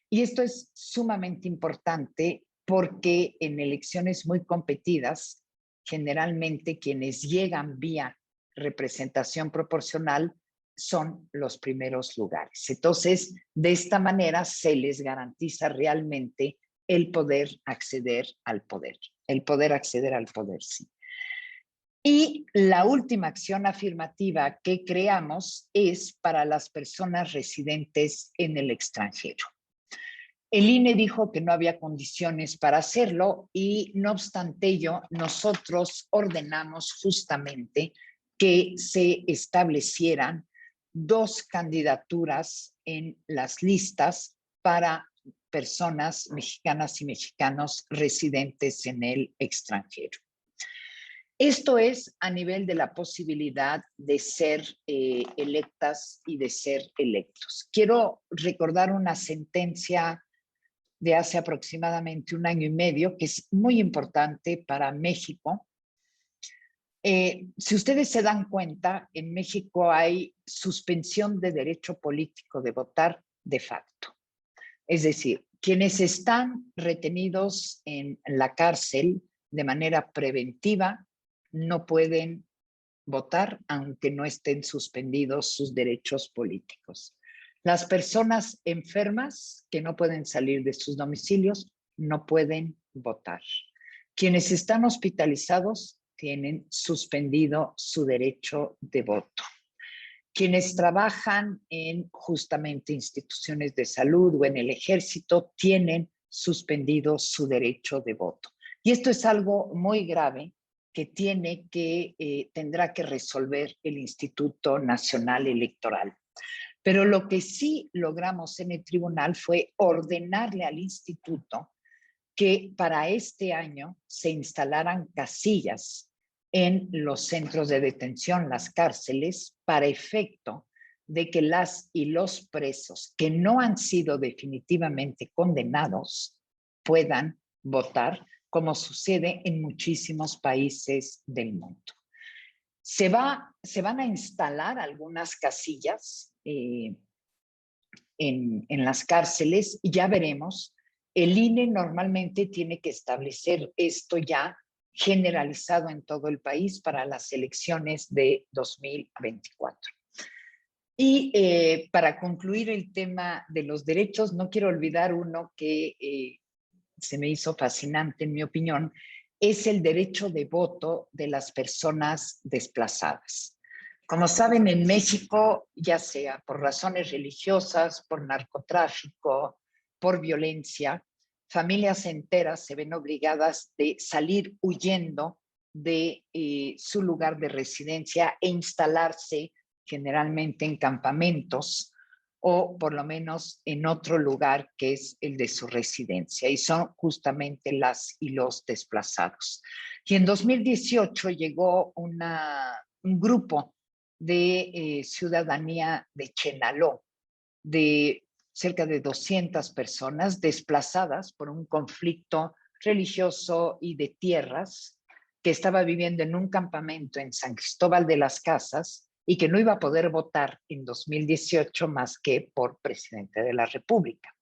Y esto es sumamente importante porque en elecciones muy competidas, generalmente quienes llegan vía representación proporcional son los primeros lugares. Entonces, de esta manera se les garantiza realmente el poder acceder al poder. El poder acceder al poder, sí. Y la última acción afirmativa que creamos es para las personas residentes en el extranjero. El INE dijo que no había condiciones para hacerlo y no obstante ello, nosotros ordenamos justamente que se establecieran 2 candidaturas en las listas para personas mexicanas y mexicanos residentes en el extranjero. Esto es a nivel de la posibilidad de ser electas y de ser electos. Quiero recordar una sentencia de hace aproximadamente 1 año y medio, que es muy importante para México. Si ustedes se dan cuenta, en México hay suspensión de derecho político de votar de facto. Es decir, quienes están retenidos en la cárcel de manera preventiva no pueden votar aunque no estén suspendidos sus derechos políticos. Las personas enfermas que no pueden salir de sus domicilios no pueden votar. Quienes están hospitalizados tienen suspendido su derecho de voto. Quienes trabajan en justamente instituciones de salud o en el ejército tienen suspendido su derecho de voto. Y esto es algo muy grave que tendrá que resolver el Instituto Nacional Electoral. Pero lo que sí logramos en el tribunal fue ordenarle al instituto que para este año se instalaran casillas en los centros de detención, las cárceles, para efecto de que las y los presos que no han sido definitivamente condenados puedan votar, como sucede en muchísimos países del mundo. Se van a instalar algunas casillas en las cárceles y ya veremos. El INE normalmente tiene que establecer esto ya generalizado en todo el país para las elecciones de 2024. Y para concluir el tema de los derechos, no quiero olvidar uno que se me hizo fascinante, en mi opinión, es el derecho de voto de las personas desplazadas. Como saben, en México, ya sea por razones religiosas, por narcotráfico, por violencia, familias enteras se ven obligadas de salir huyendo de su lugar de residencia e instalarse generalmente en campamentos o por lo menos en otro lugar que es el de su residencia, y son justamente las y los desplazados. Y en 2018 llegó un grupo de ciudadanía de Chenaló, de cerca de 200 personas desplazadas por un conflicto religioso y de tierras, que estaba viviendo en un campamento en San Cristóbal de las Casas y que no iba a poder votar en 2018 más que por presidente de la República.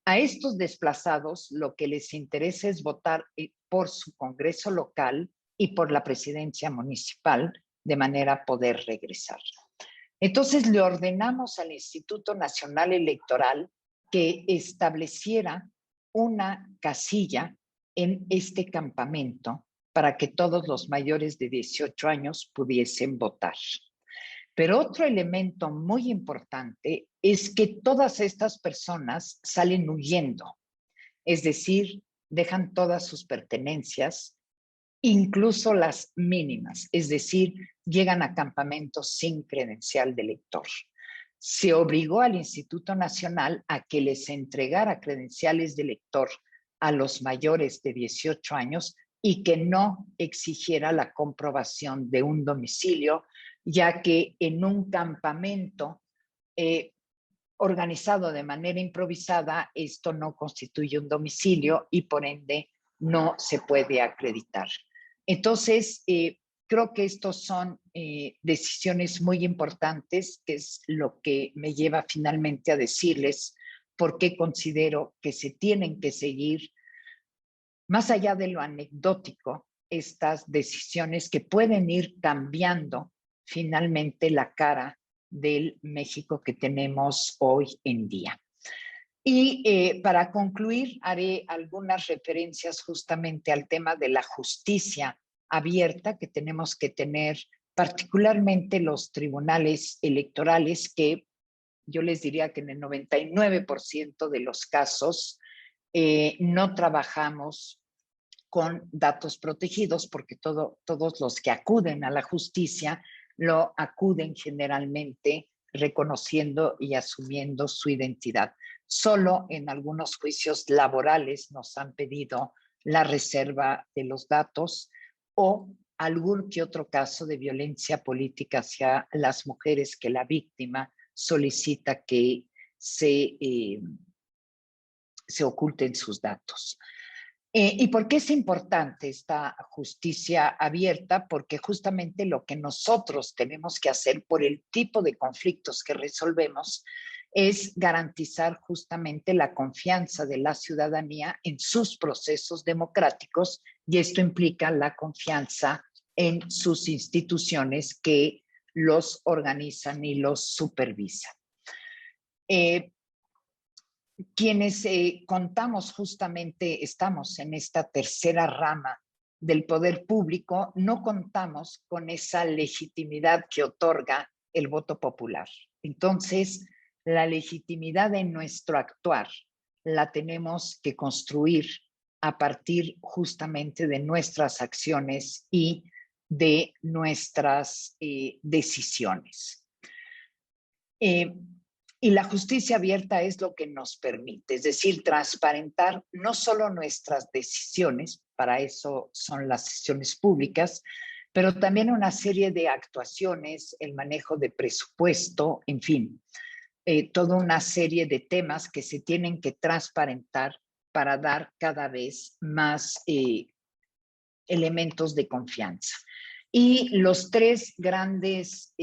A estos desplazados lo que les interesa es votar por su Congreso local y por la presidencia municipal, de manera a poder regresar. Entonces le ordenamos al Instituto Nacional Electoral que estableciera una casilla en este campamento para que todos los mayores de 18 años pudiesen votar. Pero otro elemento muy importante es que todas estas personas salen huyendo, es decir, dejan todas sus pertenencias, incluso las mínimas, es decir, llegan a campamentos sin credencial de elector. Se obligó al Instituto Nacional a que les entregara credenciales de elector a los mayores de 18 años y que no exigiera la comprobación de un domicilio, ya que en un campamento organizado de manera improvisada, esto no constituye un domicilio y por ende no se puede acreditar. Entonces, creo que estos son decisiones muy importantes, que es lo que me lleva finalmente a decirles por qué considero que se tienen que seguir, más allá de lo anecdótico, estas decisiones que pueden ir cambiando finalmente la cara del México que tenemos hoy en día. Y para concluir, haré algunas referencias justamente al tema de la justicia abierta que tenemos que tener, particularmente los tribunales electorales, que yo les diría que en el 99% de los casos no trabajamos con datos protegidos, porque todos los que acuden a la justicia lo acuden generalmente reconociendo y asumiendo su identidad. Solo en algunos juicios laborales nos han pedido la reserva de los datos o algún que otro caso de violencia política hacia las mujeres que la víctima solicita que se oculten sus datos. ¿Y por qué es importante esta justicia abierta? Porque justamente lo que nosotros tenemos que hacer por el tipo de conflictos que resolvemos es garantizar justamente la confianza de la ciudadanía en sus procesos democráticos, y esto implica la confianza en sus instituciones que los organizan y los supervisan. Quienes contamos justamente, estamos en esta tercera rama del poder público, no contamos con esa legitimidad que otorga el voto popular. Entonces, la legitimidad de nuestro actuar la tenemos que construir a partir justamente de nuestras acciones y de nuestras decisiones. Y la justicia abierta es lo que nos permite, es decir, transparentar no solo nuestras decisiones, para eso son las sesiones públicas, pero también una serie de actuaciones, el manejo de presupuesto, en fin, toda una serie de temas que se tienen que transparentar para dar cada vez más elementos de confianza. Y los tres grandes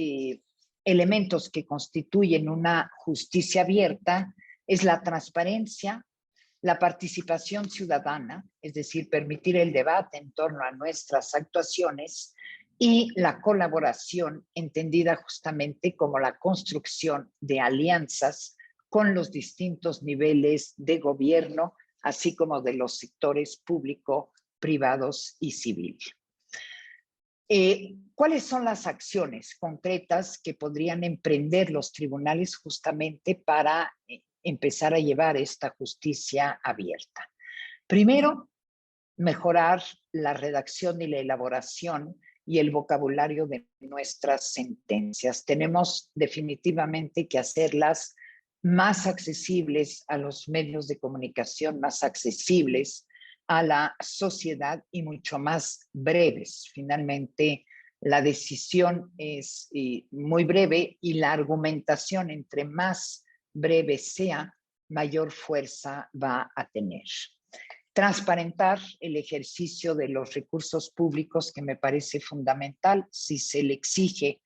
elementos que constituyen una justicia abierta es la transparencia, la participación ciudadana, es decir, permitir el debate en torno a nuestras actuaciones, y la colaboración, entendida justamente como la construcción de alianzas con los distintos niveles de gobierno, así como de los sectores público, privados y civil. ¿Cuáles son las acciones concretas que podrían emprender los tribunales justamente para empezar a llevar esta justicia abierta? Primero, mejorar la redacción y la elaboración y el vocabulario de nuestras sentencias. Tenemos definitivamente que hacerlas más accesibles a los medios de comunicación, más accesibles a la sociedad y mucho más breves. Finalmente, la decisión es muy breve y la argumentación, entre más breve sea, mayor fuerza va a tener. Transparentar el ejercicio de los recursos públicos, que me parece fundamental. Si se le exige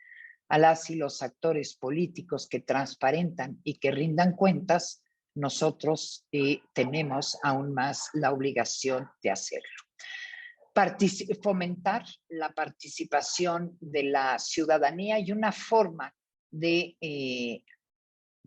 a las y los actores políticos que transparentan y que rindan cuentas, nosotros tenemos aún más la obligación de hacerlo. Fomentar la participación de la ciudadanía, y una forma de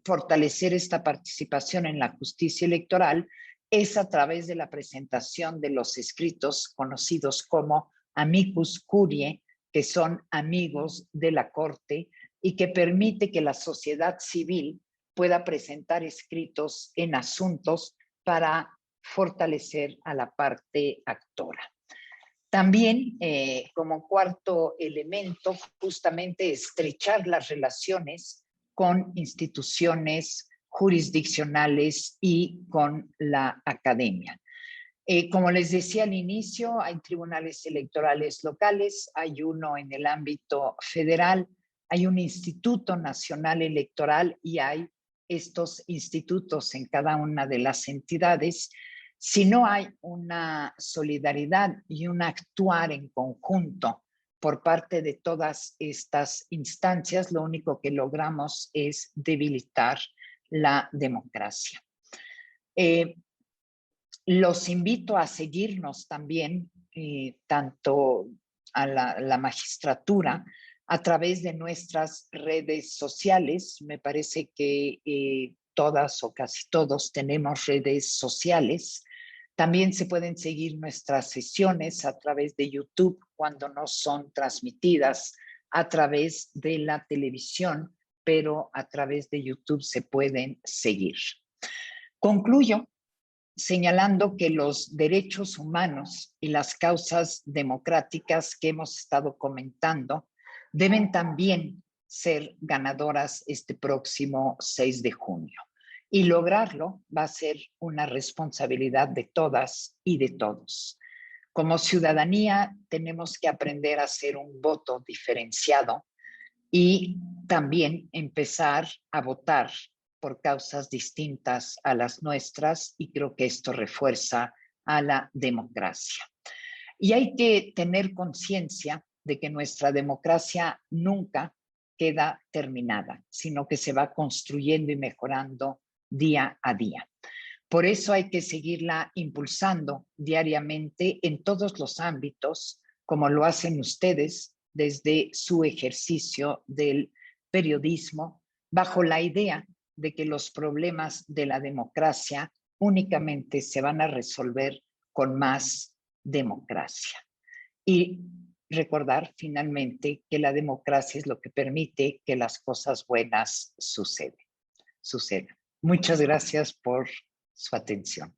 fortalecer esta participación en la justicia electoral es a través de la presentación de los escritos conocidos como amicus curiae, que son amigos de la Corte, y que permite que la sociedad civil pueda presentar escritos en asuntos para fortalecer a la parte actora. También, como cuarto elemento, justamente estrechar las relaciones con instituciones jurisdiccionales y con la academia. Como les decía al inicio, hay tribunales electorales locales, hay uno en el ámbito federal, hay un Instituto Nacional Electoral y hay estos institutos en cada una de las entidades. Si no hay una solidaridad y un actuar en conjunto por parte de todas estas instancias, lo único que logramos es debilitar la democracia. Los invito a seguirnos también, tanto a la magistratura, a través de nuestras redes sociales. Me parece que todas o casi todos tenemos redes sociales. También se pueden seguir nuestras sesiones a través de YouTube cuando no son transmitidas a través de la televisión, pero a través de YouTube se pueden seguir. Concluyo señalando que los derechos humanos y las causas democráticas que hemos estado comentando deben también ser ganadoras este próximo 6 de junio. Y lograrlo va a ser una responsabilidad de todas y de todos. Como ciudadanía tenemos que aprender a hacer un voto diferenciado y también empezar a votar por causas distintas a las nuestras, y creo que esto refuerza a la democracia. Y hay que tener conciencia de que nuestra democracia nunca queda terminada, sino que se va construyendo y mejorando día a día. Por eso hay que seguirla impulsando diariamente en todos los ámbitos, como lo hacen ustedes desde su ejercicio del periodismo, bajo la idea de que los problemas de la democracia únicamente se van a resolver con más democracia. Y recordar finalmente que la democracia es lo que permite que las cosas buenas sucedan. Muchas gracias por su atención.